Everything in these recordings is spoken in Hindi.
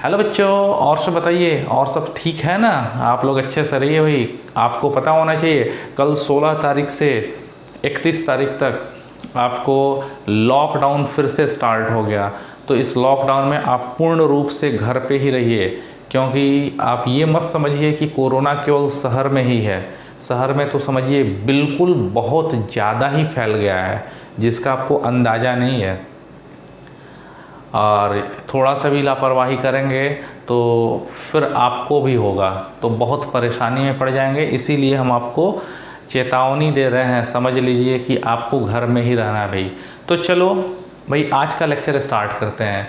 हेलो बच्चों, और सब बताइए, और सब ठीक है ना? आप लोग अच्छे से रहिए भाई। आपको पता होना चाहिए कल 16 तारीख से 31 तारीख तक आपको लॉकडाउन फिर से स्टार्ट हो गया। तो इस लॉकडाउन में आप पूर्ण रूप से घर पे ही रहिए, क्योंकि आप ये मत समझिए कि कोरोना केवल शहर में ही है। शहर में तो समझिए बिल्कुल बहुत ज़्यादा ही फैल गया है, जिसका आपको अंदाज़ा नहीं है। और थोड़ा सा भी लापरवाही करेंगे तो फिर आपको भी होगा, तो बहुत परेशानी में पड़ जाएंगे। इसीलिए हम आपको चेतावनी दे रहे हैं, समझ लीजिए कि आपको घर में ही रहना है भाई। तो चलो भाई, आज का लेक्चर स्टार्ट करते हैं।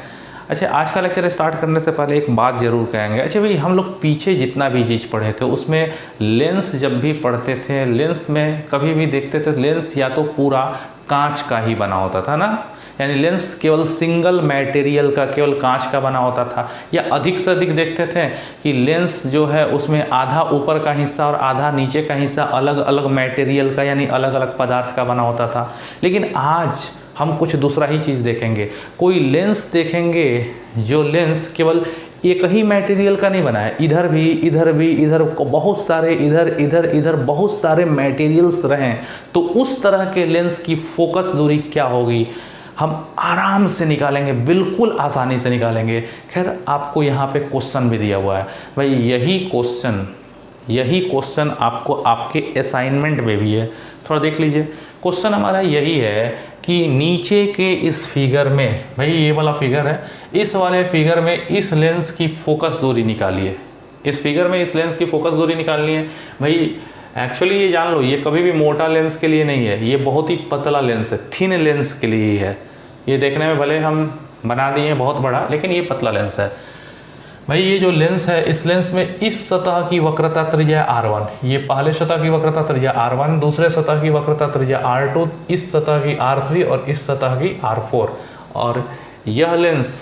अच्छा, आज का लेक्चर स्टार्ट करने से पहले एक बात ज़रूर कहेंगे। अच्छा भाई, हम लोग पीछे जितना भी चीज़ पढ़े थे उसमें लेंस जब भी पढ़ते थे, लेंस में कभी भी देखते थे लेंस या तो पूरा कांच का ही बना होता था ना, यानी लेंस केवल सिंगल मटेरियल का, केवल कांच का बना होता था। या अधिक से अधिक देखते थे कि लेंस जो है उसमें आधा ऊपर का हिस्सा और आधा नीचे का हिस्सा अलग अलग मटेरियल का, यानी अलग अलग पदार्थ का बना होता था। लेकिन आज हम कुछ दूसरा ही चीज़ देखेंगे। कोई लेंस देखेंगे जो लेंस केवल एक ही मटेरियल का नहीं बना है, इधर भी इधर बहुत सारे, इधर बहुत सारे मटेरियल्स रहें, तो उस तरह के लेंस की फोकस दूरी क्या होगी हम आराम से निकालेंगे, बिल्कुल आसानी से निकालेंगे। खैर, आपको यहाँ पे क्वेश्चन भी दिया हुआ है भाई, यही क्वेश्चन आपको आपके असाइनमेंट में भी है। थोड़ा देख लीजिए। क्वेश्चन हमारा यही है कि नीचे के इस फिगर में, भाई ये वाला फिगर है, इस वाले फिगर में इस लेंस की फोकस दूरी निकालिए। इस फिगर में इस लेंस की फोकस दूरी निकालनी है भाई। एक्चुअली ये जान लो, ये कभी भी मोटा लेंस के लिए नहीं है, ये बहुत ही पतला लेंस है, थिन लेंस के लिए ही है। ये देखने में भले हम बना दिए हैं बहुत बड़ा, लेकिन ये पतला लेंस है भाई। ये जो लेंस है, इस लेंस में इस सतह की वक्रता त्रिज्या R1, ये पहले सतह की वक्रता त्रिज्या R1, दूसरे सतह की वक्रता त्रिज्या R2, इस सतह की R3 और इस सतह की R4। और यह लेंस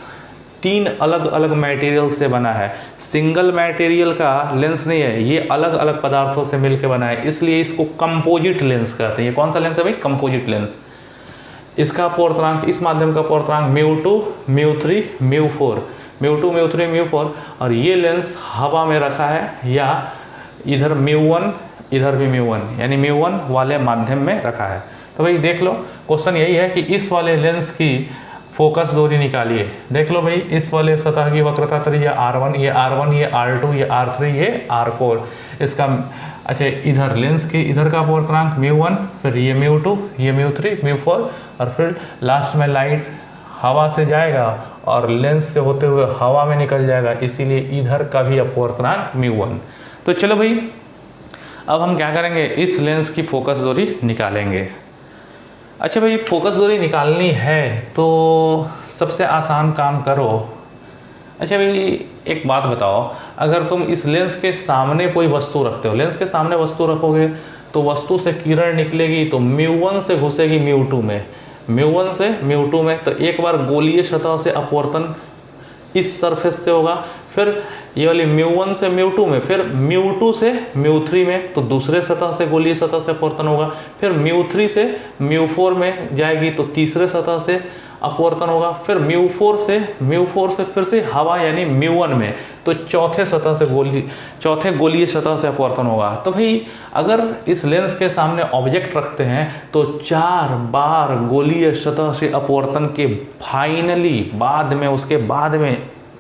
3 अलग अलग मटेरियल से बना है, सिंगल मटेरियल का लेंस नहीं है, ये अलग अलग पदार्थों से मिलकर बना है, इसलिए इसको कंपोजिट लेंस कहते हैं। ये कौन सा लेंस है भाई? Composite lens. इसका अपवर्तनांक, इस माध्यम का अपवर्तनांक μ2, μ3, μ4, μ2, μ3, μ4। और ये लेंस हवा में रखा है, या इधर μ1 इधर भी μ1, यानी μ1 वाले माध्यम में रखा है। तो भाई देख लो, क्वेश्चन यही है कि इस वाले लेंस की फोकस दूरी निकालिए। देख लो भाई, इस वाले सतह की वक्रता त्रिज्या R1, ये R1, ये R2, ये R3, ये R4। इसका अच्छा, इधर लेंस के इधर का अपवर्तनांक μ1, फिर ये μ2, ये μ3, μ4, और फिर लास्ट में लाइट हवा से जाएगा और लेंस से होते हुए हवा में निकल जाएगा, इसीलिए इधर का भी अपवर्तनांक μ1। तो चलो भाई, अब हम क्या करेंगे, इस लेंस की फोकस दूरी निकालेंगे। अच्छा भाई, फोकस दूरी निकालनी है तो सबसे आसान काम करो। अच्छा भाई, एक बात बताओ, अगर तुम इस लेंस के सामने कोई वस्तु रखते हो, लेंस के सामने वस्तु रखोगे तो वस्तु से किरण निकलेगी तो μ1 से घुसेगी μ2 में, μ1 से μ2 में। तो एक बार गोलीय सतह से अपवर्तन इस सरफेस से होगा, फिर ये वाली μ1 से μ2 में, फिर μ2 से μ3 में, तो दूसरे सतह से गोलीय सतह से अपवर्तन होगा, फिर μ3 से μ4 में जाएगी तो तीसरे सतह से अपवर्तन होगा, फिर μ4 से फिर से हवा यानी μ1 में, तो चौथे गोलीय सतह से अपवर्तन होगा। तो भाई, अगर इस लेंस के सामने ऑब्जेक्ट रखते हैं तो 4 बार गोलीय सतह से अपवर्तन के उसके बाद में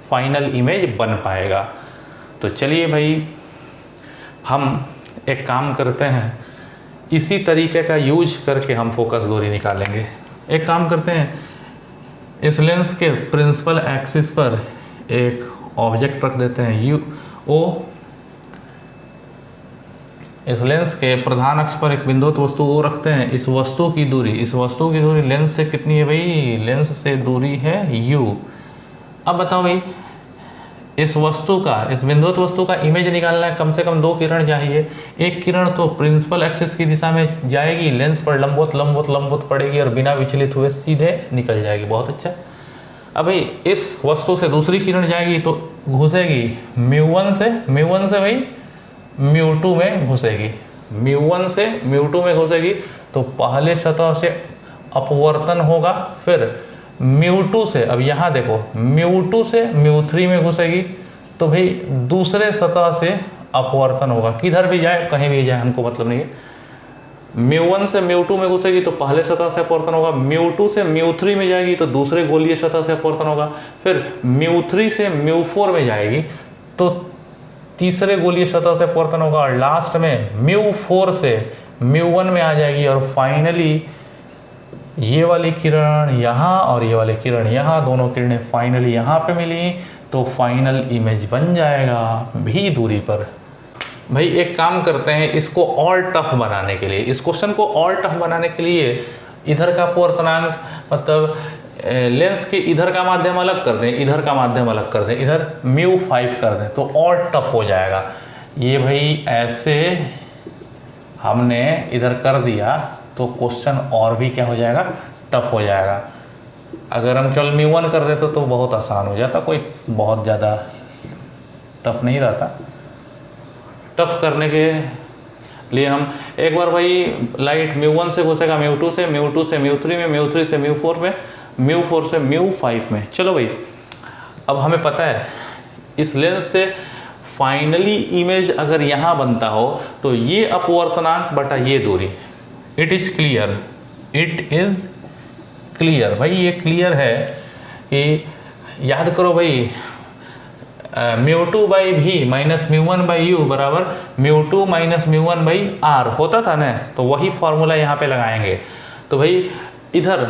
फाइनल इमेज बन पाएगा। तो चलिए भाई, हम एक काम करते हैं, इसी तरीके का यूज करके हम फोकस दूरी निकालेंगे। एक काम करते हैं, इस लेंस के प्रिंसिपल एक्सिस पर एक ऑब्जेक्ट रख देते हैं O। इस लेंस के प्रधान अक्ष पर एक बिंदुवत वस्तु O रखते हैं। इस वस्तु की दूरी लेंस से कितनी है भाई? लेंस से दूरी है U। अब बताओ भाई, इस बिंदुवत वस्तु का इमेज निकालना है, कम से कम 2 किरण चाहिए। एक किरण तो प्रिंसिपल एक्सिस की दिशा में जाएगी, लेंस पर लंबवत पड़ेगी और बिना विचलित हुए सीधे निकल जाएगी। बहुत अच्छा। अब भाई, इस वस्तु से दूसरी किरण जाएगी तो घुसेगी μ1 से भाई μ2 में घुसेगी, μ1 से μ2 में घुसेगी, तो पहले सतह से अपवर्तन होगा, फिर μ2 से, अब यहाँ देखो μ2 से μ3 में घुसेगी तो भाई दूसरे सतह से अपवर्तन होगा, किधर भी जाए कहीं भी जाए हमको मतलब नहीं है। μ1 से μ2 में घुसेगी तो पहले सतह से अपवर्तन होगा, μ2 से μ3 में जाएगी तो दूसरे गोलीय सतह से अपवर्तन होगा, फिर μ3 से μ4 में जाएगी तो तीसरे गोलीय सतह से अपवर्तन होगा, और लास्ट में μ4 से μ1 में आ जाएगी, और फाइनली ये वाली किरण यहाँ और ये वाली किरण यहाँ, दोनों किरणें फाइनली यहाँ पे मिली तो फाइनल इमेज बन जाएगा भी दूरी पर। भाई एक काम करते हैं, इसको और टफ बनाने के लिए, इस क्वेश्चन को और टफ बनाने के लिए इधर का अपवर्तनांक मतलब लेंस के इधर का माध्यम अलग कर दें, इधर का माध्यम अलग कर दें, इधर μ5 कर दें तो और टफ हो जाएगा। ये भाई ऐसे हमने इधर कर दिया तो क्वेश्चन और भी क्या हो जाएगा, टफ हो जाएगा। अगर हम केवल μ1 कर देते तो बहुत आसान हो जाता, कोई बहुत ज़्यादा टफ नहीं रहता। टफ करने के लिए हम एक बार भाई लाइट μ1 से घुसेगा μ2 से, μ2 से μ3 में, μ3 से μ4 में, μ4 से μ5 में। चलो भाई अब हमें पता है इस लेंस से फाइनली इमेज अगर यहाँ बनता हो तो ये अपवर्तनांक बटा ये दूरी, it is clear, it is clear. भाई ये क्लियर है कि याद करो भाई μ2 बाई भी माइनस μ1 बाई यू बराबर μ2 माइनस μ1 बाई आर होता था ना, तो वही फॉर्मूला यहाँ पे लगाएंगे। तो भाई इधर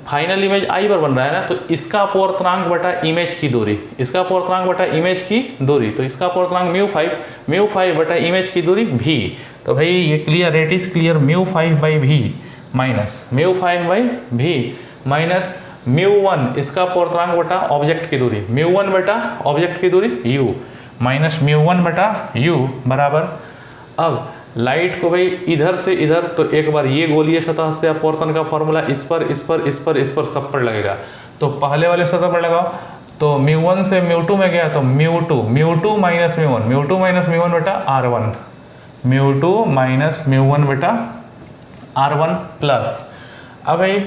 फाइनल इमेज आई पर बन रहा है ना, तो इसका अपवर्तनांक बटा इमेज की दूरी, इसका अपवर्तनांक बटा इमेज की दूरी, तो इसका अपवर्तनांक μ5 बटा इमेज की दूरी भी। तो भाई ये clear, it is clear μ5 by भी माइनस μ5 बाई भी माइनस μ1 इसका अपवर्तनांक बटा ऑब्जेक्ट की दूरी, μ1 बटा ऑब्जेक्ट की दूरी u माइनस μ1 बटा u बराबर। अब लाइट को भाई इधर से इधर, तो एक बार ये गोलीय सतह से अपवर्तन का फॉर्मूला इस पर इस पर इस पर इस पर सब पर लगेगा। तो पहले वाले सतह पर लगाओ तो μ1 से μ2 में गया तो μ2 माइनस μ1 बटा r1, μ2 माइनस μ1 बटा r1 प्लस, अब भाई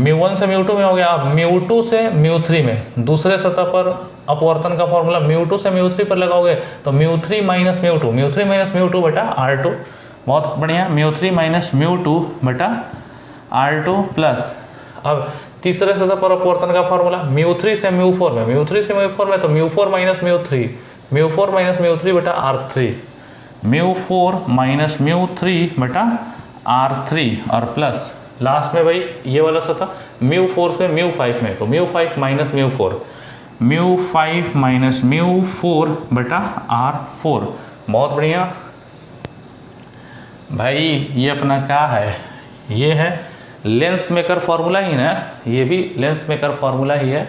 μ1 से μ2 में हो गया। अब μ2 से μ3 में दूसरे सतह पर अपवर्तन का फॉर्मूला μ2 से μ3 पर लगाओगे तो μ3 माइनस μ2 बटा r2, बहुत बढ़िया, μ3 माइनस μ2 बटा r2 प्लस। अब तीसरे सतह पर अपवर्तन का फॉर्मूला μ3 से μ4 में तो μ4 माइनस μ3 बटा r3, μ4 माइनस μ3 बटा r3 और प्लस लास्ट में भाई ये वाला सतह μ4 से μ5 में तो μ5 माइनस μ4 बटा r4, बहुत बढ़िया। भाई ये अपना क्या है, ये है लेंस मेकर फार्मूला ही ना, ये भी लेंस मेकर फार्मूला ही है।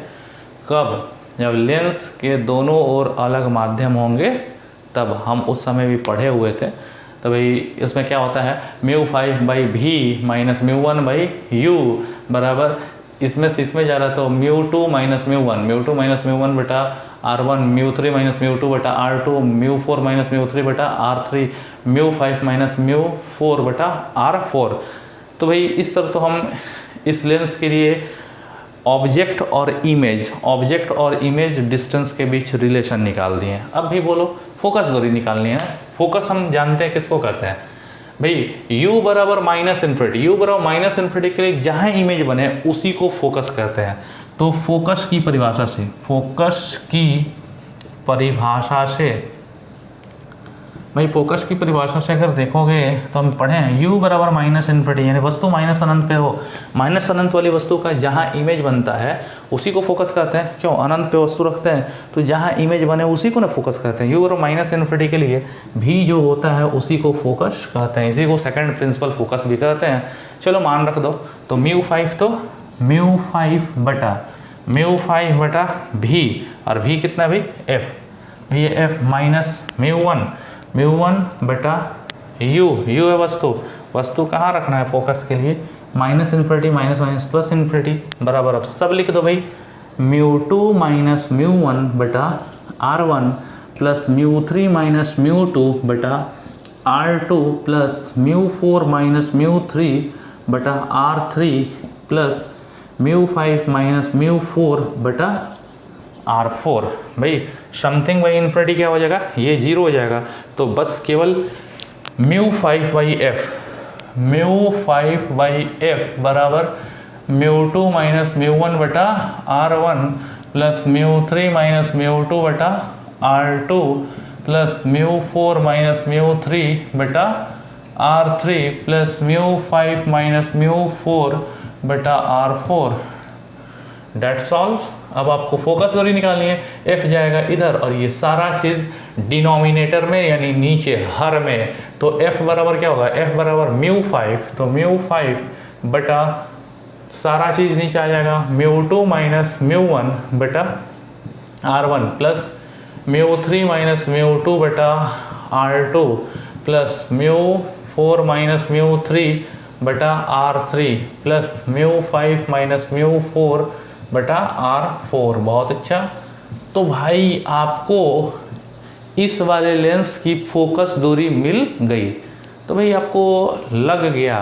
कब, जब लेंस के दोनों ओर अलग माध्यम होंगे तब, हम उस समय भी पढ़े हुए थे। तो भाई इसमें क्या होता है μ5 बाई भी माइनस μ1 बाई यू बराबर, इसमें से इसमें जा रहा तो μ2 माइनस μ1 बटा r1, μ3 माइनस μ2 बटा r2, μ4 माइनस μ3 बटा r3, μ5 माइनस μ4 बटा r4। तो भाई इस तरह तो हम इस लेंस के लिए ऑब्जेक्ट और इमेज डिस्टेंस के बीच रिलेशन निकाल दिए हैं। अब भी बोलो फोकस दूरी निकालनी है। फोकस हम जानते हैं किसको कहते हैं भाई, u बराबर माइनस इन्फिनिटी के लिए जहाँ इमेज बने उसी को फोकस कहते हैं। तो फोकस की परिभाषा से अगर देखोगे तो हम पढ़े हैं u बराबर माइनस इन्फिनिटी, यानी वस्तु माइनस अनंत पे हो, माइनस अनंत वाली वस्तु का जहाँ इमेज बनता है उसी को फोकस कहते हैं। क्यों, अनंत पे वस्तु रखते हैं तो जहाँ इमेज बने उसी को ना फोकस कहते हैं। u बराबर माइनस इन्फिनिटी के लिए भी जो होता है उसी को फोकस कहते हैं, इसी को सेकंड प्रिंसिपल फोकस भी कहते हैं। चलो मान रख दो, तो μ5 बटा भी, और भी कितना भाई f, ये f माइनस μ1 बटा u है वस्तु कहाँ रखना है फोकस के लिए, minus infinity minus plus infinity बराबर। अब सब लिख दो भाई, μ2 माइनस μ1 बटा r1 प्लस μ3 माइनस μ2 बटा r2 प्लस μ4 माइनस μ3 बटा r3 प्लस μ5 माइनस μ4 बटा r4। भाई समथिंग बाई इन्फिनिटी क्या हो जाएगा, ये 0 हो जाएगा। तो बस केवल μ5/f बराबर μ2 माइनस μ1 बटा r1 प्लस μ3 माइनस μ2 बटा r2 प्लस μ4 माइनस μ3 बटा r3 प्लस μ5 माइनस μ4 बटा r4। That's all. अब आपको फोकस दूरी निकालनी है, f जाएगा इधर और ये सारा चीज़ डिनोमिनेटर में यानी नीचे हर में। तो f बराबर क्या होगा, f बराबर μ5, तो μ5 बटा सारा चीज़ नीचे आ जाएगा μ2 माइनस μ1 बटा r1 प्लस μ3 माइनस μ2 बटा r2 प्लस μ4 माइनस μ3 बटा r3 प्लस μ5 माइनस μ4 बटा r4। बहुत अच्छा। तो भाई आपको इस वाले लेंस की फोकस दूरी मिल गई। तो भाई आपको लग गया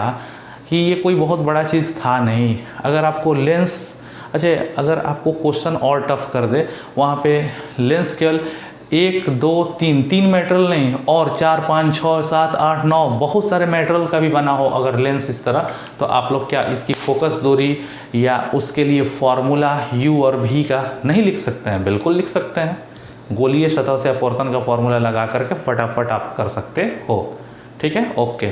कि ये कोई बहुत बड़ा चीज़ था नहीं। अगर आपको लेंस, अच्छा अगर आपको क्वेश्चन और टफ कर दे, वहाँ पे लेंस केवल 1 2 3 मेटेरियल नहीं और 4 5 6 7 8 9 बहुत सारे मेटेरियल का भी बना हो अगर लेंस इस तरह, तो आप लोग क्या इसकी फोकस दूरी या उसके लिए फॉर्मूला u और v का नहीं लिख सकते हैं? बिल्कुल लिख सकते हैं। गोलीय सतह से अपवर्तन का फॉर्मूला लगा करके फटाफट आप कर सकते हो। ठीक है, ओके।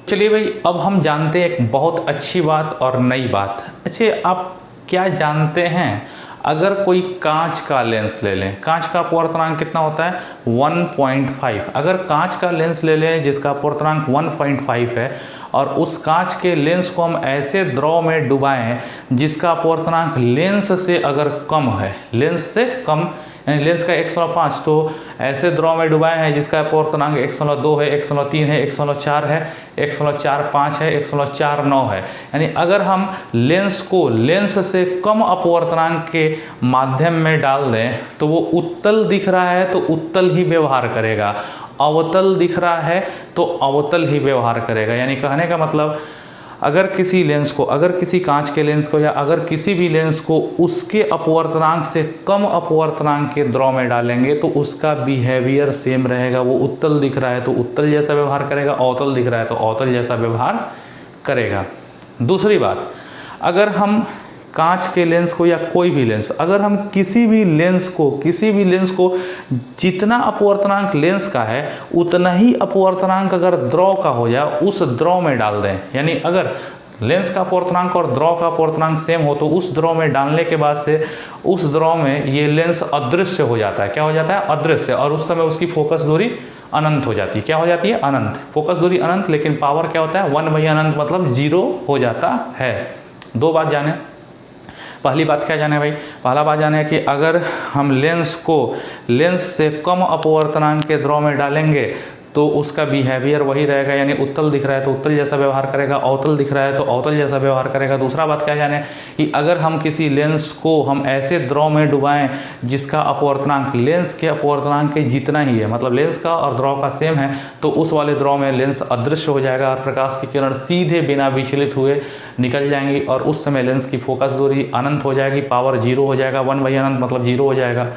चलिए भाई अब हम जानते हैं एक बहुत अच्छी बात और नई बात। अच्छे आप क्या जानते हैं, अगर कोई कांच का लेंस ले लें, कांच का अपवर्तनांक कितना होता है 1.5। अगर कांच का लेंस ले लें जिसका अपवर्तनांक 1.5 है और उस कांच के लेंस को हम ऐसे द्रव में डुबाएं जिसका अपवर्तनांक लेंस से अगर कम है, लेंस से कम यानी लेंस का 1.5, तो ऐसे द्रव में डुबाए हैं जिसका अपवर्तनांक 1.2 है, 1.3 है, 1.4 है, 1.45 है, 1.49 है। यानी अगर हम लेंस को लेंस से कम अपवर्तनांक के माध्यम में डाल दें तो वो उत्तल दिख रहा है तो उत्तल ही व्यवहार करेगा, अवतल दिख रहा है तो अवतल ही व्यवहार करेगा। यानी कहने का मतलब अगर किसी लेंस को, अगर किसी कांच के लेंस को या अगर किसी भी लेंस को उसके अपवर्तनांक से कम अपवर्तनांक के द्रव में डालेंगे तो उसका बिहेवियर सेम रहेगा। वो उत्तल दिख रहा है तो उत्तल जैसा व्यवहार करेगा, अवतल दिख रहा है तो अवतल जैसा व्यवहार करेगा। दूसरी बात, अगर हम कांच के लेंस को या कोई भी लेंस, अगर हम किसी भी लेंस को जितना अपवर्तनांक लेंस का है उतना ही अपवर्तनांक अगर द्रव का हो जाए उस द्रव में डाल दें, यानी अगर लेंस का अपवर्तनांक और द्रव का अपवर्तनांक सेम हो तो उस द्रव में डालने के बाद से उस द्रव में ये लेंस अदृश्य हो जाता है। क्या हो जाता है? अदृश्य। और उस समय उसकी फोकस दूरी अनंत हो जाती है। क्या हो जाती है? अनंत। फोकस दूरी अनंत, लेकिन पावर क्या होता है 1/अनंत मतलब 0 हो जाता है। दो बात जाने। पहली बात क्या जाने भाई? पहला बात जाने कि अगर हम लेंस को लेंस से कम अपवर्तनांक के द्रव में डालेंगे तो उसका बिहेवियर वही रहेगा, यानी उत्तल दिख रहा है तो उत्तल जैसा व्यवहार करेगा, अवतल दिख रहा है तो अवतल जैसा व्यवहार करेगा। दूसरा बात क्या जाने कि अगर हम किसी लेंस को हम ऐसे द्रव में डुबाएं जिसका अपवर्तनांक लेंस के अपवर्तनांक के जितना ही है, मतलब लेंस का और द्रव का सेम है, तो उस वाले द्रव में लेंस अदृश्य हो जाएगा और प्रकाश की किरण सीधे बिना विचलित हुए निकल जाएंगी और उस समय लेंस की फोकस दूरी अनंत हो जाएगी, पावर 0 हो जाएगा, 1/अनंत मतलब 0 हो जाएगा।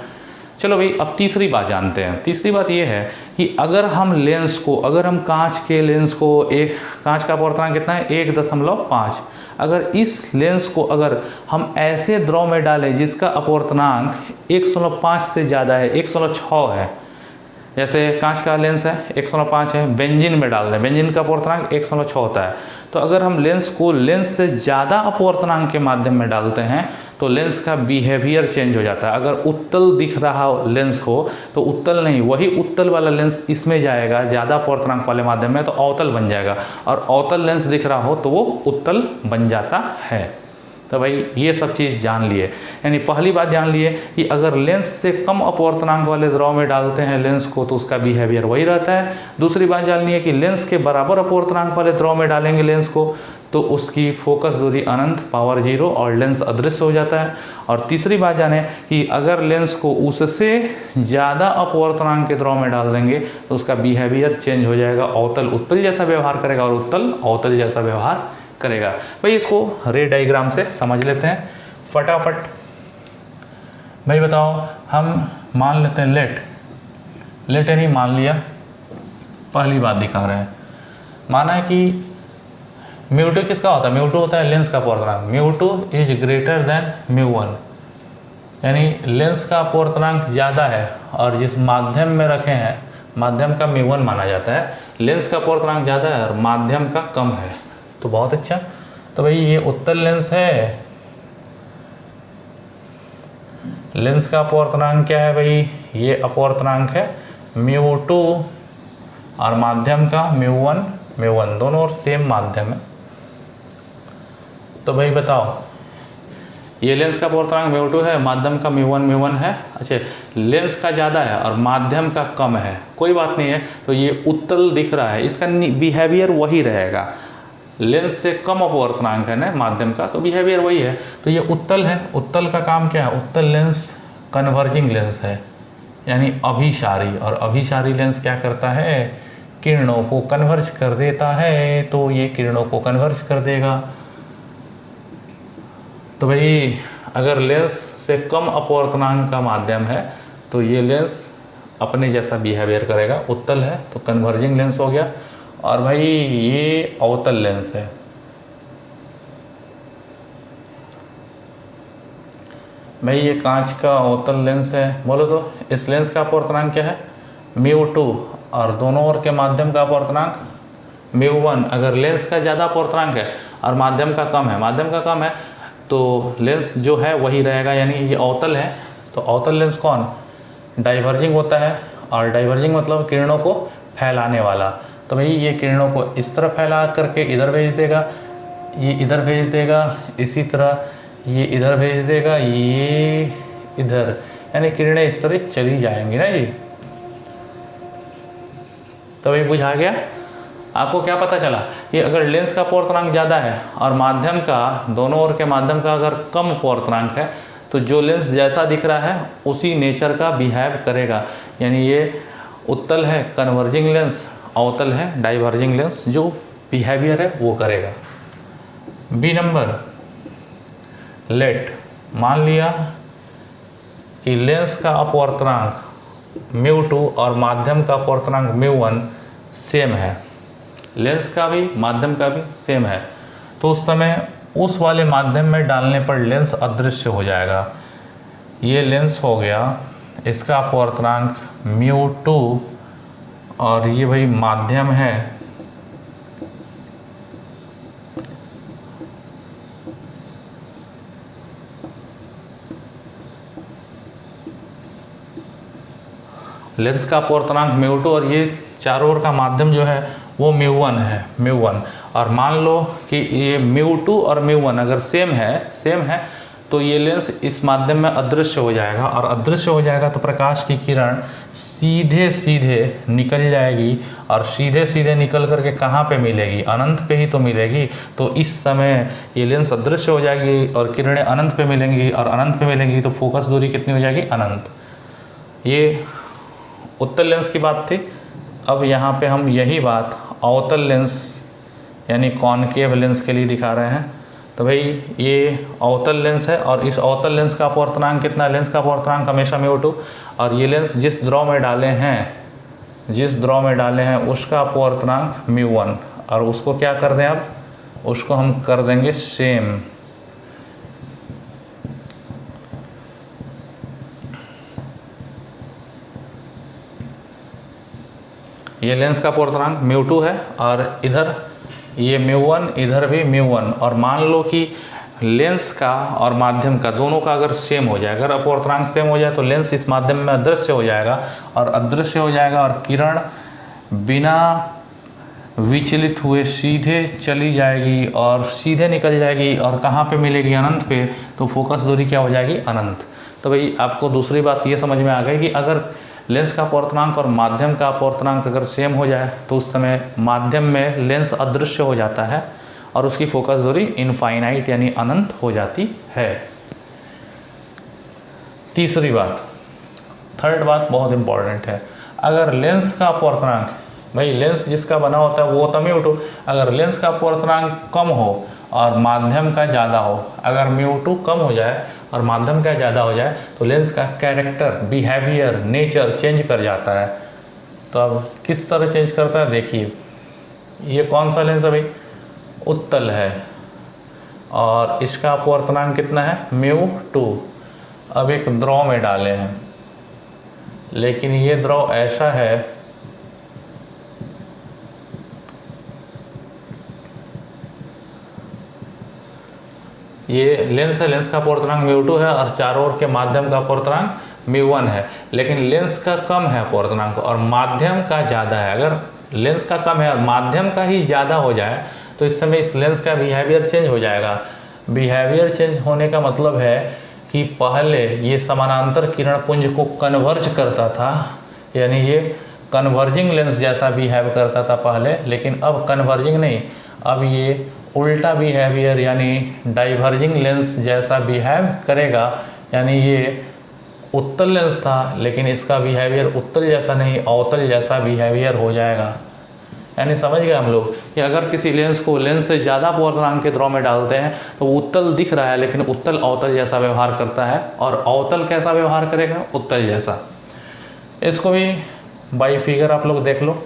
चलो भाई अब तीसरी बात जानते हैं। तीसरी बात ये है कि अगर हम लेंस को, अगर हम कांच के लेंस को, एक कांच का अपवर्तनांक कितना है 1.5, अगर इस लेंस को अगर हम ऐसे द्रव में डालें जिसका अपवर्तनांक 1.5 से ज़्यादा है, 1.6 है, जैसे कांच का लेंस है 1.5 है, बेंजीन में डाल दें, बेंजीन का अपवर्तनांक 1.6 होता है, तो अगर हम लेंस को लेंस से ज़्यादा अपवर्तनांक के माध्यम में डालते हैं तो लेंस का बिहेवियर चेंज हो जाता है। अगर उत्तल दिख रहा लेंस हो तो उत्तल नहीं, वही उत्तल वाला लेंस इसमें जाएगा ज़्यादा अपवर्तनांक वाले माध्यम में तो अवतल बन जाएगा, और अवतल लेंस दिख रहा हो तो वो उत्तल बन जाता है। तो भाई ये सब चीज़ जान लिए, यानी पहली बात जान लिए कि अगर लेंस से कम अपवर्तनांक वाले द्रव में डालते हैं लेंस को तो उसका बिहेवियर वही रहता है। दूसरी बात जान ली है कि लेंस के बराबर अपवर्तनांक वाले द्रव में डालेंगे लेंस को तो उसकी फोकस दूरी अनंत, पावर 0 और लेंस अदृश्य हो जाता है। और तीसरी बात जाने कि अगर लेंस को उससे ज़्यादा अपवर्तनांक के द्रव में डाल देंगे तो उसका बिहेवियर चेंज हो जाएगा, अवतल उत्तल जैसा व्यवहार करेगा और उत्तल अवतल जैसा व्यवहार करेगा। भाई इसको रे डायग्राम से समझ लेते हैं फटाफट। भाई बताओ, हम मान लेते हैं लेट यानी मान लिया, पहली बात दिखा रहे हैं, माना है कि μ2 किसका होता है, μ2 होता है लेंस का अपवर्तनांक, μ2 इज ग्रेटर देन μ1, यानी लेंस का अपवर्तनांक ज़्यादा है और जिस माध्यम में रखे हैं माध्यम का μ1 माना जाता है, लेंस का अपवर्तनांक ज़्यादा है और माध्यम का कम है। तो बहुत अच्छा, तो भाई ये उत्तल लेंस है, लेंस का अपवर्तनांक क्या है भाई, ये अपवर्तनांक है μ2 और माध्यम का μ1 दोनों और सेम माध्यम है। तो भाई बताओ, ये लेंस का अपवर्तनांक μ2 है, माध्यम का μ1 है। अच्छा, लेंस का ज़्यादा है और माध्यम का कम है, कोई बात नहीं है, तो ये उत्तल दिख रहा है, इसका बिहेवियर वही रहेगा, लेंस से कम अपवर्तनांक है ना माध्यम का, तो बिहेवियर वही है, तो ये उत्तल है। उत्तल का काम क्या है, उत्तल लेंस कन्वर्जिंग लेंस है, यानी अभिसारी, और अभिसारी लेंस क्या करता है, किरणों को कन्वर्ज कर देता है, तो ये किरणों को कन्वर्ज कर देगा। तो भाई अगर लेंस से कम अपवर्तनांक का माध्यम है तो ये लेंस अपने जैसा बिहेवियर करेगा, उत्तल है तो कन्वर्जिंग लेंस हो गया। और भाई ये अवतल लेंस है, भाई ये कांच का अवतल लेंस है, बोलो तो इस लेंस का अपवर्तनांक क्या है, μ2 और दोनों ओर के माध्यम का अपवर्तनांक μ1। अगर लेंस का ज़्यादा अपवर्तनांक है और माध्यम का कम है, तो लेंस जो है वही रहेगा, यानी ये अवतल है। तो अवतल लेंस कौन, डाइवर्जिंग होता है, और डाइवर्जिंग मतलब किरणों को फैलाने वाला। तो भाई ये किरणों को इस तरह फैला करके इधर भेज देगा, ये इधर भेज देगा, इसी तरह ये इधर भेज देगा, ये इधर, यानी किरणें इस तरह चली जाएंगी ना जी। तो भाई बुझा गया आपको, क्या पता चला, ये अगर लेंस का अपवर्तनांक ज़्यादा है और माध्यम का, दोनों ओर के माध्यम का अगर कम अपवर्तनांक है, तो जो लेंस जैसा दिख रहा है उसी नेचर का बिहेव करेगा, यानी ये उत्तल है कन्वर्जिंग लेंस, अवतल है डाइवर्जिंग लेंस, जो बिहेवियर है वो करेगा। बी नंबर, लेट मान लिया कि लेंस का अपवर्तनांक μ2 और माध्यम का अपवर्तनांक μ1 सेम है, लेंस का भी माध्यम का भी सेम है, तो उस समय उस वाले माध्यम में डालने पर लेंस अदृश्य हो जाएगा। ये लेंस हो गया, इसका अपवर्तनांक μ2 और ये भाई माध्यम है, लेंस का अपवर्तनांक μ2 और ये चारों ओर का माध्यम जो है वो μ1 है, μ1। और मान लो कि ये μ2 और μ1 अगर सेम है तो ये लेंस इस माध्यम में अदृश्य हो जाएगा, और अदृश्य हो जाएगा तो प्रकाश की किरण सीधे सीधे निकल जाएगी, और सीधे सीधे निकल करके कहाँ पे मिलेगी, अनंत पे ही तो मिलेगी। तो इस समय ये लेंस अदृश्य हो जाएगी और किरणें अनंत पे मिलेंगी, और अनंत पे मिलेंगी तो फोकस दूरी कितनी हो जाएगी, अनंत। ये उत्तल लेंस की बात थी। अब यहाँ पे हम यही बात अवतल लेंस यानी कॉनकेव लेंस के लिए दिखा रहे हैं। तो भाई ये अवतल लेंस है, और इस अवतल लेंस का अपवर्तनांक कितना, लेंस का अपवर्तनांक हमेशा μ2, और ये लेंस जिस द्रव में डाले हैं उसका अपवर्तनांक μ1, और उसको क्या कर दें, अब उसको हम कर देंगे सेम। ये लेंस का अपवर्तनांक μ2 है और इधर ये μ1, इधर भी μ1, और मान लो कि लेंस का और माध्यम का दोनों का अगर सेम हो जाए, अगर अपवर्तनांक सेम हो जाए तो लेंस इस माध्यम में अदृश्य हो जाएगा, और किरण बिना विचलित हुए सीधे चली जाएगी और सीधे निकल जाएगी, और कहाँ पे मिलेगी, अनंत पे। तो फोकस दूरी क्या हो जाएगी, अनंत। तो भाई आपको दूसरी बात ये समझ में आ गई कि अगर लेंस का अपवर्तनांक और माध्यम का अपवर्तनांक अगर सेम हो जाए तो उस समय माध्यम में लेंस अदृश्य हो जाता है और उसकी फोकस दूरी इनफाइनाइट यानी अनंत हो जाती है। तीसरी बात, थर्ड बात बहुत इंपॉर्टेंट है, अगर लेंस का अपवर्तनांक, भाई लेंस जिसका बना होता है वो होता है μ2, अगर लेंस का अपवर्तनांक कम हो और माध्यम का ज़्यादा हो, अगर μ2 कम हो जाए और माध्यम का ज़्यादा हो जाए तो लेंस का कैरेक्टर, बिहेवियर, नेचर चेंज कर जाता है। तो अब किस तरह चेंज करता है देखिए, ये कौन सा लेंस है भाई, उत्तल है और इसका अपवर्तनांक कितना है μ2। अब एक द्रव में डाले हैं, लेकिन ये द्रव ऐसा है ये लेंस है, लेंस का अपवर्तनांक μ2 है और चारों ओर के माध्यम का अपवर्तनांक μ1 है, लेकिन लेंस का कम है अपवर्तनांक और माध्यम का ज़्यादा है। अगर लेंस का कम है और माध्यम का ही ज़्यादा हो जाए तो इस समय इस लेंस का बिहेवियर चेंज हो जाएगा। बिहेवियर चेंज होने का मतलब है कि पहले ये समानांतर किरण पुंज को कन्वर्ज करता था, यानी ये कन्वर्जिंग लेंस जैसा बिहेव करता था पहले, लेकिन अब कन्वर्जिंग नहीं, अब ये उल्टा बिहेवियर यानी डाइवर्जिंग लेंस जैसा बिहेव करेगा। यानी ये उत्तल लेंस था लेकिन इसका बिहेवियर उत्तल जैसा नहीं, अवतल जैसा बिहेवियर हो जाएगा। यानी समझ गए हम लोग कि अगर किसी लेंस को लेंस से ज़्यादा अपवर्तनांक के द्रव में डालते हैं तो वो उत्तल दिख रहा है, लेकिन उत्तल अवतल जैसा व्यवहार करता है, और अवतल कैसा व्यवहार करेगा, उत्तल जैसा। इसको भी बाई फिगर आप लोग देख लो,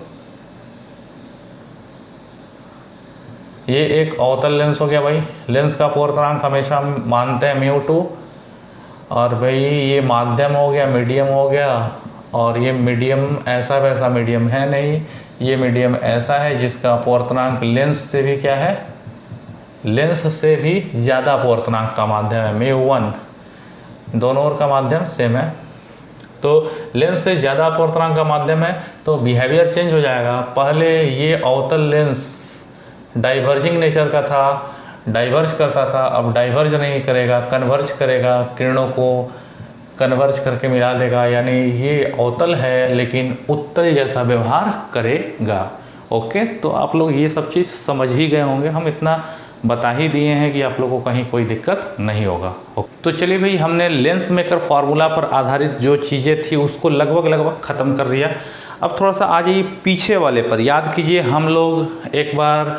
ये एक अवतल लेंस हो गया भाई। लेंस का अपवर्तनांक हमेशा हम मानते हैं μ2, और भाई ये माध्यम हो गया, मीडियम हो गया, और ये मीडियम ऐसा वैसा मीडियम है नहीं, ये मीडियम ऐसा है जिसका अपवर्तनांक लेंस से भी क्या है, लेंस से भी ज़्यादा अपवर्तनांक का माध्यम है μ1, दोनों ओर का माध्यम सेम है। तो लेंस से ज़्यादा अपवर्तनांक का माध्यम है तो बिहेवियर चेंज हो जाएगा। पहले ये अवतल लेंस डाइवर्जिंग नेचर का था, डाइवर्ज करता था, अब डाइवर्ज नहीं करेगा, कन्वर्ज करेगा, किरणों को कन्वर्ज करके मिला देगा, यानी ये अवतल है लेकिन उत्तल जैसा व्यवहार करेगा। ओके, तो आप लोग ये सब चीज़ समझ ही गए होंगे, हम इतना बता ही दिए हैं कि आप लोगों को कहीं कोई दिक्कत नहीं होगा। तो चलिए भाई, हमने लेंस मेकर फार्मूला पर आधारित जो चीज़ें थी उसको लगभग ख़त्म कर दिया। अब थोड़ा सा आ जाइए पीछे वाले पर। याद कीजिए, हम लोग एक बार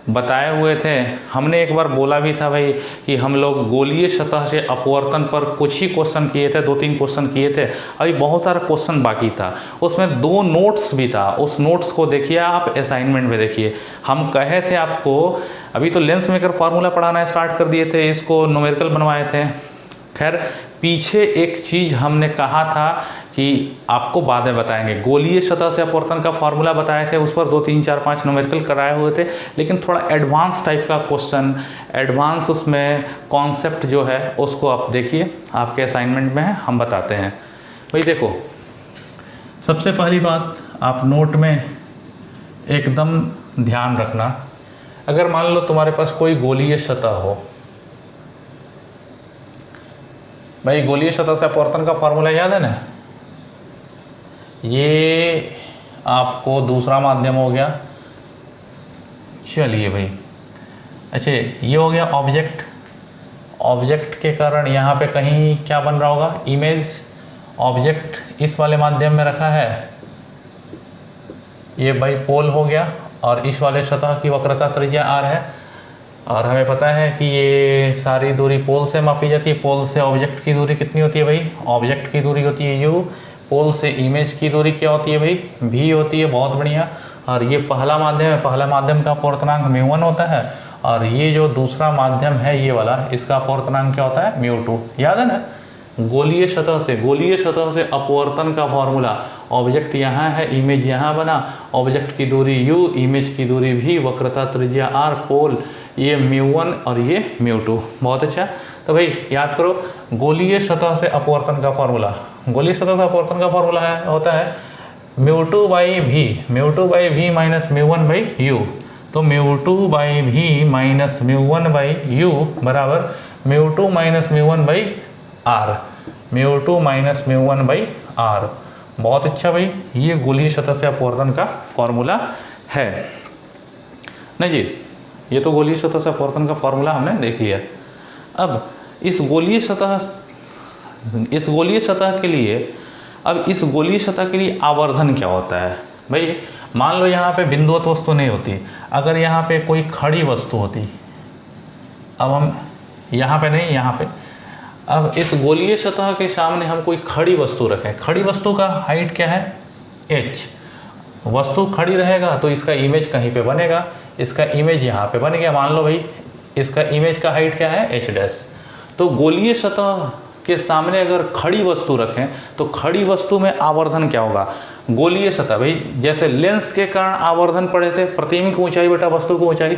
बताए हुए थे, हमने एक बार बोला भी था भाई कि हम लोग गोलीय सतह से अपवर्तन पर कुछ ही क्वेश्चन किए थे, 2-3 क्वेश्चन किए थे, अभी बहुत सारा क्वेश्चन बाकी था। उसमें 2 नोट्स भी था, उस नोट्स को देखिए आप, असाइनमेंट में देखिए। हम कहे थे आपको, अभी तो लेंस मेकर फार्मूला पढ़ाना स्टार्ट कर दिए थे, इसको न्यूमेरिकल बनवाए थे। खैर, पीछे एक चीज़ हमने कहा था कि आपको बाद में बताएंगे, गोलीय सतह से अपवर्तन का फार्मूला बताए थे, उस पर 2, 3, 4, 5 न्यूमेरिकल कराए हुए थे, लेकिन थोड़ा एडवांस टाइप का क्वेश्चन, एडवांस उसमें कॉन्सेप्ट जो है उसको आप देखिए, आपके असाइनमेंट में है, हम बताते हैं। भाई देखो, सबसे पहली बात आप नोट में एकदम ध्यान रखना, अगर मान लो तुम्हारे पास कोई गोलीय सतह हो, भाई गोलीय सतह से अपवर्तन का फार्मूला याद है ना, ये आपको दूसरा माध्यम हो गया। चलिए भाई, अच्छा ये हो गया ऑब्जेक्ट, ऑब्जेक्ट के कारण यहाँ पे कहीं क्या बन रहा होगा, इमेज। ऑब्जेक्ट इस वाले माध्यम में रखा है, ये भाई पोल हो गया, और इस वाले सतह की वक्रता त्रिज्या r है, और हमें पता है कि ये सारी दूरी पोल से मापी जाती है। पोल से ऑब्जेक्ट की दूरी कितनी होती है भाई, ऑब्जेक्ट की दूरी होती है u, पोल से इमेज की दूरी क्या होती है भाई, v होती है। बहुत बढ़िया। और ये पहला माध्यम है, पहला माध्यम का अपवर्तनांक μ1 होता है, और ये जो दूसरा माध्यम है ये वाला, इसका अपवर्तनांक क्या होता है, μ2। याद है ना, गोलीय सतह से अपवर्तन का फॉर्मूला, ऑब्जेक्ट यहाँ है, इमेज यहाँ बना, ऑब्जेक्ट की दूरी u, इमेज की दूरी v, वक्रता त्रिज्या r, पोल ये μ1 और ये μ2। बहुत अच्छा। तो भाई याद करो, गोलीय सतह से अपवर्तन का फॉर्मूला, गोलीय सतह से अपवर्तन का फॉर्मूला है होता है μ2/v, μ2/v माइनस μ1/u। तो μ2/v माइनस μ1/u बराबर μ2 माइनस μ1/r, μ2 माइनस μ1/r। बहुत अच्छा भाई, ये गोलीय सतह से अपवर्तन का फॉर्मूला है नहीं जी। ये तो गोलीय सतह से अपवर्तन का फॉर्मूला हमने देख लिया। अब इस गोलीय सतह के लिए, अब इस गोलीय सतह के लिए आवर्धन क्या होता है भाई। मान लो यहाँ पे बिंदुवत वस्तु नहीं होती, अगर यहाँ पे कोई खड़ी वस्तु होती, अब हम यहाँ पे नहीं, यहाँ पे अब इस गोलीय सतह के सामने हम कोई खड़ी वस्तु रखें। खड़ी वस्तु का हाइट क्या है, h। वस्तु खड़ी रहेगा तो इसका इमेज कहीं पे बनेगा, इसका इमेज यहाँ पे बन गया। मान लो भाई इसका इमेज का हाइट क्या है, h डैश। तो गोलीय सतह के सामने अगर खड़ी वस्तु रखें तो खड़ी वस्तु में आवर्धन क्या होगा, गोलीय सतह। भाई जैसे लेंस के कारण आवर्धन पढ़े थे, प्रतिबिंब की ऊंचाई बटा वस्तु की ऊंचाई,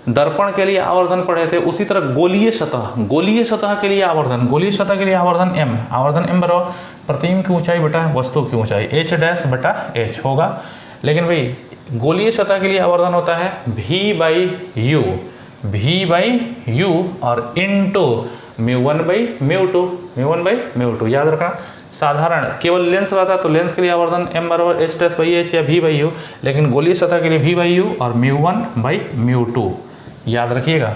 दर्पण के लिए आवर्धन पढ़े थे, उसी तरह गोलीय सतह के लिए आवर्धन, गोलीय सतह के लिए आवर्धन m, आवर्धन m बराबर प्रतिबिंब की ऊंचाई बटा वस्तु की ऊंचाई h डैश बटा h होगा। लेकिन भाई गोलीय सतह के लिए आवर्धन होता है v बाई यू और इनटू μ1/μ2 याद रखना। साधारण केवल लेंस रहता तो लेंस के लिए आवर्धन m बराबर h डैश बाई h या v बाई यू, लेकिन गोलीय सतह के लिए v बाई यू और μ1/μ2 याद रखिएगा।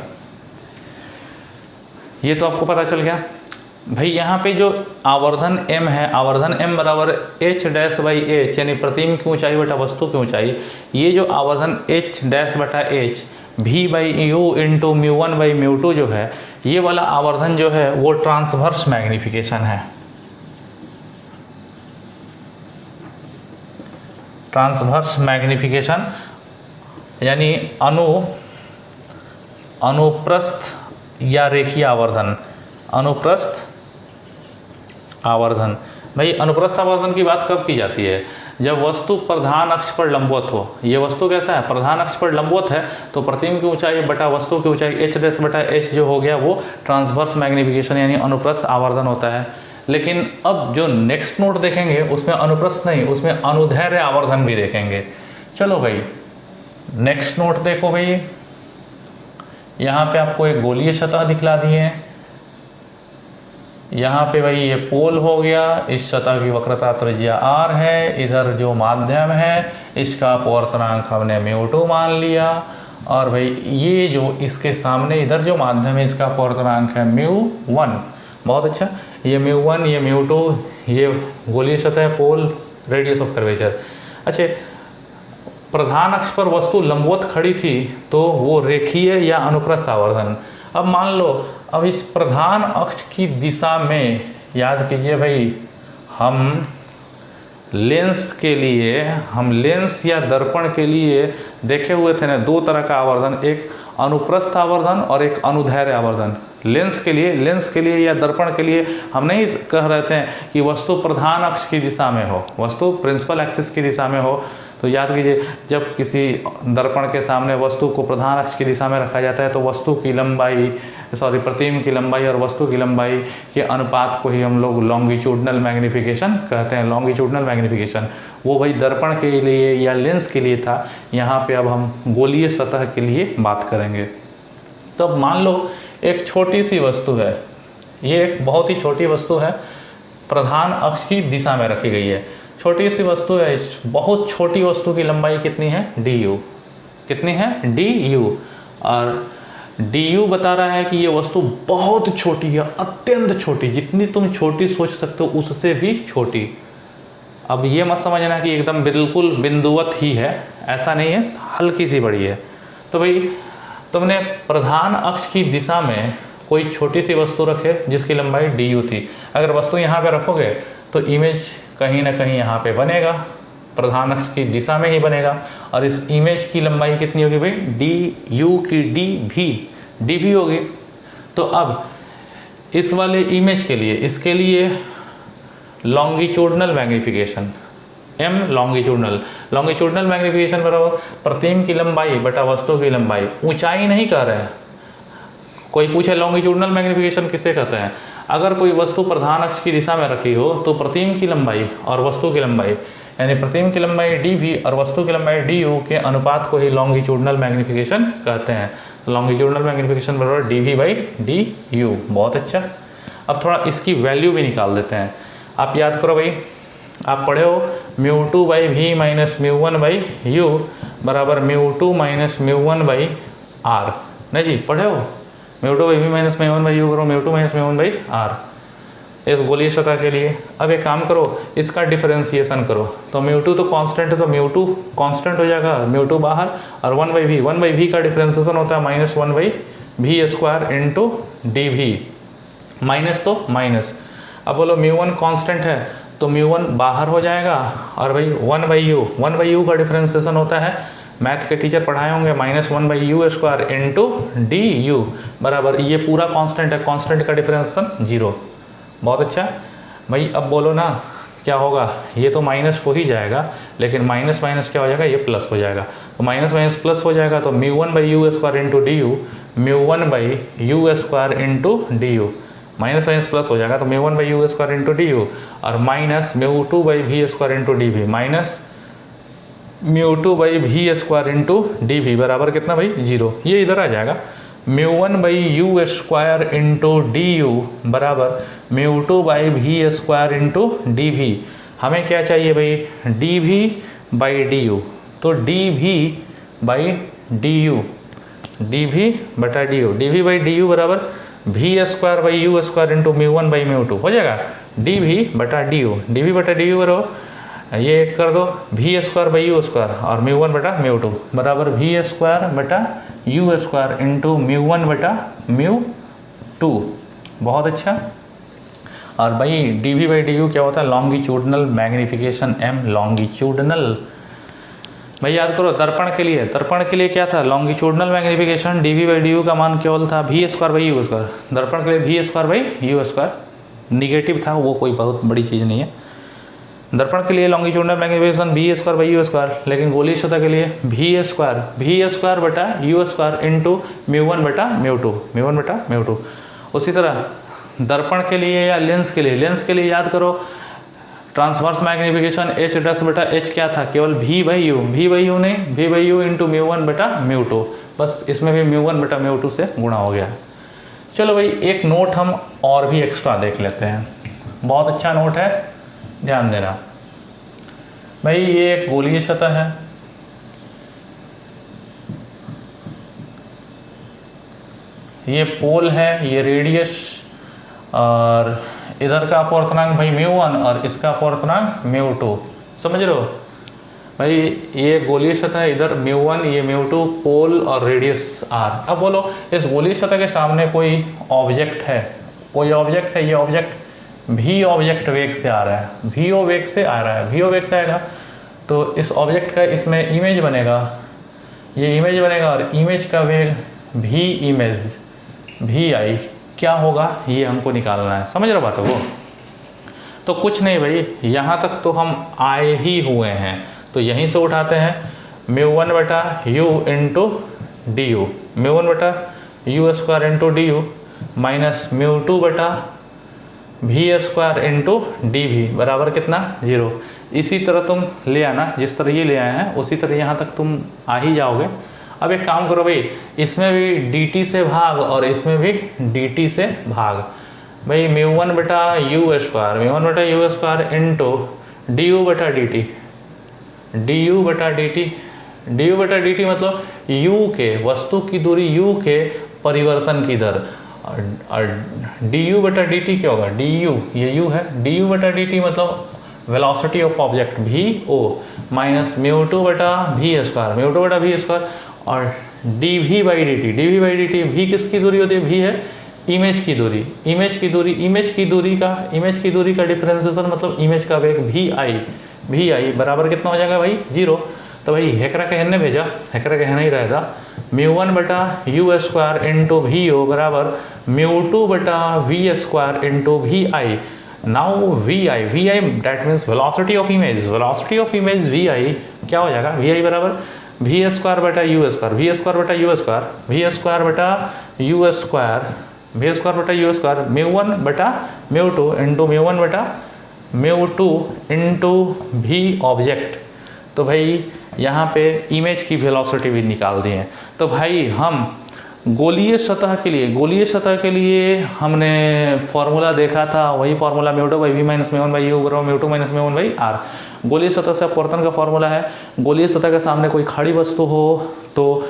ये तो आपको पता चल गया। भाई यहाँ पे जो आवर्धन m है, आवर्धन m बराबर h डैश बाई h यानी प्रतिबिंब की ऊंचाई बटा वस्तु की ऊंचाई, ये जो आवर्धन h डैश बटा h v by U into μ1/μ2 जो है, ये वाला आवर्धन जो है वो ट्रांसवर्स मैग्निफिकेशन है। ट्रांसवर्स मैग्निफिकेशन यानी अनुप्रस्थ या रेखीय आवर्धन, अनुप्रस्थ आवर्धन। भाई अनुप्रस्थ आवर्धन की बात कब की जाती है, जब वस्तु प्रधान अक्ष पर लंबवत हो। ये वस्तु कैसा है, प्रधान अक्ष पर लंबवत है, तो प्रतिबिंब की ऊंचाई बटा वस्तु की ऊंचाई h डैश बटा h जो हो गया वो ट्रांसवर्स मैग्निफिकेशन यानी अनुप्रस्थ आवर्धन होता है। लेकिन अब जो नेक्स्ट नोट देखेंगे उसमें अनुप्रस्थ नहीं, उसमें अनुदैर्ध्य आवर्धन भी देखेंगे। चलो भाई नेक्स्ट नोट देखो भाई, यहाँ पे आपको एक गोलीय सतह दिखला दिए हैं। यहाँ पे भाई ये पोल हो गया, इस सतह की वक्रता त्रिज्या r है, इधर जो माध्यम है इसका अपवर्तनांक हमने μ2 मान लिया, और भाई ये जो इसके सामने इधर जो माध्यम है इसका अपवर्तनांक है μ1। बहुत अच्छा, ये μ1 ये μ2, ये गोलीय सतह, पोल, रेडियस ऑफ कर्वेचर। अच्छा, प्रधान अक्ष पर वस्तु लंबवत खड़ी थी तो वो रेखीय या अनुप्रस्थ आवर्धन। अब मान लो अब इस प्रधान अक्ष की दिशा में, याद कीजिए भाई हम लेंस या दर्पण के लिए देखे हुए थे ना, दो तरह का आवर्धन, एक अनुप्रस्थ आवर्धन और एक अनुदैर्ध्य आवर्धन। लेंस के लिए या दर्पण के लिए हम नहीं कह रहे थे कि वस्तु प्रधान अक्ष की दिशा में हो, वस्तु प्रिंसिपल एक्सिस की दिशा में हो। तो याद कीजिए जब किसी दर्पण के सामने वस्तु को प्रधान अक्ष की दिशा में रखा जाता है तो वस्तु की लंबाई, प्रतिबिंब की लंबाई और वस्तु की लंबाई के अनुपात को ही हम लोग लॉन्गिट्यूडनल मैग्निफिकेशन कहते हैं। लॉन्गिट्यूडनल मैग्निफिकेशन वो भाई दर्पण के लिए या लेंस के लिए था, यहाँ पे अब हम गोलीय सतह के लिए बात करेंगे। तो अब मान लो एक छोटी सी वस्तु है, ये एक बहुत ही छोटी वस्तु है, प्रधान अक्ष की दिशा में रखी गई है, छोटी सी वस्तु है। इस बहुत छोटी वस्तु की लंबाई कितनी है, du, कितनी है du, और du बता रहा है कि ये वस्तु बहुत छोटी है, अत्यंत छोटी, जितनी तुम छोटी सोच सकते हो उससे भी छोटी। अब ये मत समझना कि एकदम बिल्कुल बिंदुवत ही है, ऐसा नहीं है, हल्की सी बड़ी है। तो भाई तुमने प्रधान अक्ष की दिशा में कोई छोटी सी वस्तु रखे जिसकी लंबाई du थी, अगर वस्तु यहाँ पे रखोगे तो इमेज कहीं ना कहीं यहाँ पे बनेगा, प्रधान अक्ष की दिशा में ही बनेगा, और इस इमेज की लंबाई कितनी होगी भाई, du की dv होगी। तो अब इस वाले इमेज के लिए, इसके लिए longitudinal magnification m longitudinal magnification बराबर प्रतिबिंब की लंबाई बटा वस्तु की लंबाई। ऊंचाई नहीं कह रहे हैं, कोई पूछे लॉन्गिट्यूडनल मैग्निफिकेशन किसे कहते हैं, अगर कोई वस्तु प्रधान अक्ष की दिशा में रखी हो तो प्रतिबिंब की लंबाई और वस्तु की लंबाई, यानी प्रतिबिंब की लंबाई dv और वस्तु की लंबाई du के अनुपात को ही लॉन्गिट्यूडनल मैग्निफिकेशन कहते हैं। लॉन्गिट्यूडनल मैग्निफिकेशन बराबर dv/du। बहुत अच्छा, अब थोड़ा इसकी वैल्यू भी निकाल देते हैं। आप याद करो भाई, आप पढ़े हो μ2/v माइनस μ1/u बराबर μ2 माइनस μ1/r, नहीं जी पढ़े हो, μ2/v माइनस μ1/u करो μ2 माइनस μ1/r इस गोलीय सतह के लिए। अब एक काम करो, इसका डिफरेंशिएशन करो, तो μ2 तो कांस्टेंट है तो μ2 कांस्टेंट हो जाएगा, μ2 बाहर, और 1/v का डिफरेंशिएशन होता है -1/v भी स्क्वायर इंटू डी भी, माइनस तो माइनस। अब बोलो म्यू वन कॉन्स्टेंट है तो म्यू वन बाहर हो जाएगा, और भाई 1/u का डिफ्रेंसिएशन होता है, मैथ के टीचर पढ़ाए होंगे, -1/u square into D U बराबर, ये पूरा कांस्टेंट है, कांस्टेंट का डिफ्रेंसिएशन 0। बहुत अच्छा भाई। अब बोलो ना क्या होगा, ये तो माइनस हो ही जाएगा, लेकिन माइनस माइनस क्या हो जाएगा, ये प्लस हो जाएगा, तो माइनस माइनस प्लस हो जाएगा, तो μ1/u square into D U, μ1/u square into D you, minus minus plus हो जाएगा, तो μ1/u square into D U, और minus μ2/v square into D V, minus μ2/v square into D we बराबर कितना भाई 0। ये इधर आ जाएगा, μ1/u square into D U बराबर μ2/v square into D we. हमें क्या चाहिए भाई, D V by D U, तो D V by D U, D V बटा D U, D V by D U बराबर V square by you square into μ1/μ2 हो जाएगा, डी वी बटा डी यू, डी वी बटा डी यू बराबर ये कर दो V square by you square और μ1 बटा μ2 बराबर वी स्क्वायर बटा यू स्क्वायर इंटू μ1 बटा μ2। बहुत अच्छा। और भाई D V by D U क्या होता है, लॉन्गिट्यूडनल मैग्नीफिकेशन m, लॉन्गिट्यूडनल। भाई याद करो दर्पण के लिए क्या था, longitudinal magnification D V by D U का मान केवल था V square by you square, दर्पण के लिए V square by you square, negative था वो, कोई बहुत बड़ी चीज़ नहीं है। दर्पण के लिए longitudinal magnification V square by you square, लेकिन गोलीय सतह के लिए वी स्क्वायर बटा यू स्क्वायर इंटू μ1 बटा μ2। उसी तरह दर्पण के लिए या लेंस के लिए याद करो ट्रांसवर्स मैग्नीफिकेशन एच डैश बटा एच क्या था, केवल वी बाई यू नहीं, वी बाई यू इंटू μ1 बटा μ2, बस इसमें भी μ1 बटा μ2 से गुणा हो गया। चलो भाई एक नोट हम और भी एक्स्ट्रा देख लेते हैं, बहुत अच्छा नोट है, ध्यान देना भाई। ये एक गोलीय सतह है, ये पोल है, ये रेडियस, और इधर का अपवर्तनांक भाई μ1 और इसका अपवर्तनांक μ2, समझ रहे हो भाई। ये गोलीय सतह है, इधर μ1 ये μ2, पोल और रेडियस r। अब बोलो इस गोलीय सतह के सामने कोई ऑब्जेक्ट है, ये ऑब्जेक्ट v ऑब्जेक्ट वेग से आ रहा है, vo वेग से आएगा, तो इस ऑब्जेक्ट का इसमें इमेज बनेगा, ये इमेज बनेगा, और इमेज का वेग v इमेज vi क्या होगा, ये हमको निकालना है, समझ रहे बात को। तो कुछ नहीं भाई, यहाँ तक तो हम आए ही हुए हैं, तो यहीं से उठाते हैं μ1 बटा u इंटू डी यू, μ1 बटा u square into D you minus μ2 बटा v square into D we बराबर कितना 0। इसी तरह तुम ले आना, जिस तरह ये ले आए हैं उसी तरह यहाँ तक तुम आ ही जाओगे। अब एक काम करो भाई, इसमें भी dt से भाग और इसमें भी dt से भाग, भाई μ1 बटा u square into D you बटा dt मतलब u के, वस्तु की दूरी u के परिवर्तन की दर, और du बटा dt क्या होगा, du ये u है, du बटा dt मतलब velocity of object vo minus μ2 बटा v स्क्वायर, और dv बाई dt, v किसकी दूरी होती है, v है इमेज की दूरी का डिफरेंशिएशन मतलब इमेज का वेग vi बराबर कितना हो जाएगा भाई 0। तो भाई हेकरा कहन ने भेजा, हेकरा कहना ही रहेगा μ1 बटा u स्क्वायर इंटू vo बराबर μ2 बटा v square into vi। Now vi that means velocity of image vi क्या हो जाएगा, vi बराबर वी स्क्वायर बटा यू स्क्वायर μ1 बटा μ2 इंटू μ1 बटा μ2 इंटू भी ऑब्जेक्ट। तो भाई यहाँ पे इमेज की वेलोसिटी भी निकाल दी है। तो भाई हम गोलीय सतह के लिए हमने फॉर्मूला देखा था, वही फॉर्मूला μ2/v माइनस μ1/u बराबर μ2 माइनस μ1/r। गोलीय सतह से अपवर्तन का फॉर्मूला है, गोलीय सतह के सामने कोई खड़ी वस्तु हो तो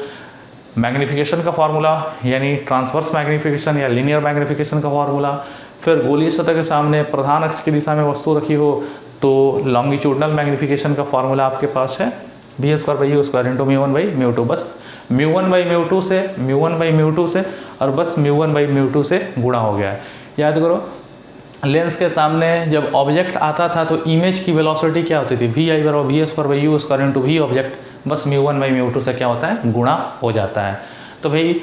मैग्नीफिकेशन का फॉर्मूला यानी ट्रांसवर्स मैग्नीफिकेशन या लीनियर मैग्नीफिकेशन का फॉर्मूला, फिर गोलीय सतह के सामने प्रधान अक्ष की दिशा में वस्तु रखी हो तो लॉन्गिट्यूडनल मैग्नीफिकेशन का फॉर्मूला आपके पास है v square by you square into μ1/μ2। बस μ1/μ2 से μ1/μ2 से और बस μ1/μ2 से गुणा हो गया है। याद करो लेंस के सामने जब ऑब्जेक्ट आता था तो इमेज की वेलोसिटी क्या होती थी, vi बराबर v² इनटू v ऑब्जेक्ट, बस μ1/μ2 से क्या होता है, गुणा हो जाता है। तो भाई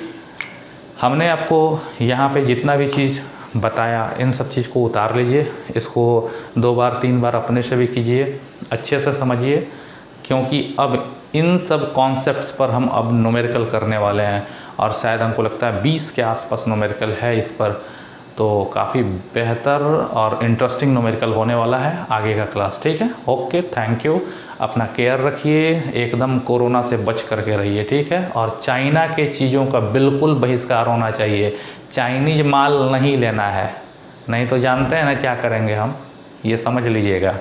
हमने आपको यहाँ पे जितना भी चीज़ बताया इन सब चीज़ को उतार लीजिए, इसको 2 बार 3 बार अपने से भी कीजिए, अच्छे से समझिए, क्योंकि अब इन सब कॉन्सेप्ट्स पर हम अब न्यूमेरिकल करने वाले हैं और शायद हमको लगता है 20 के आसपास न्यूमेरिकल है इस पर, तो काफ़ी बेहतर और इंटरेस्टिंग न्यूमेरिकल होने वाला है आगे का क्लास। ठीक है, ओके, थैंक यू। अपना केयर रखिए, एकदम कोरोना से बच करके रहिए, ठीक है। और चाइना के चीज़ों का बिल्कुल बहिष्कार होना चाहिए, चाइनीज माल नहीं लेना है, नहीं तो जानते हैं ना क्या करेंगे हम, ये समझ लीजिएगा।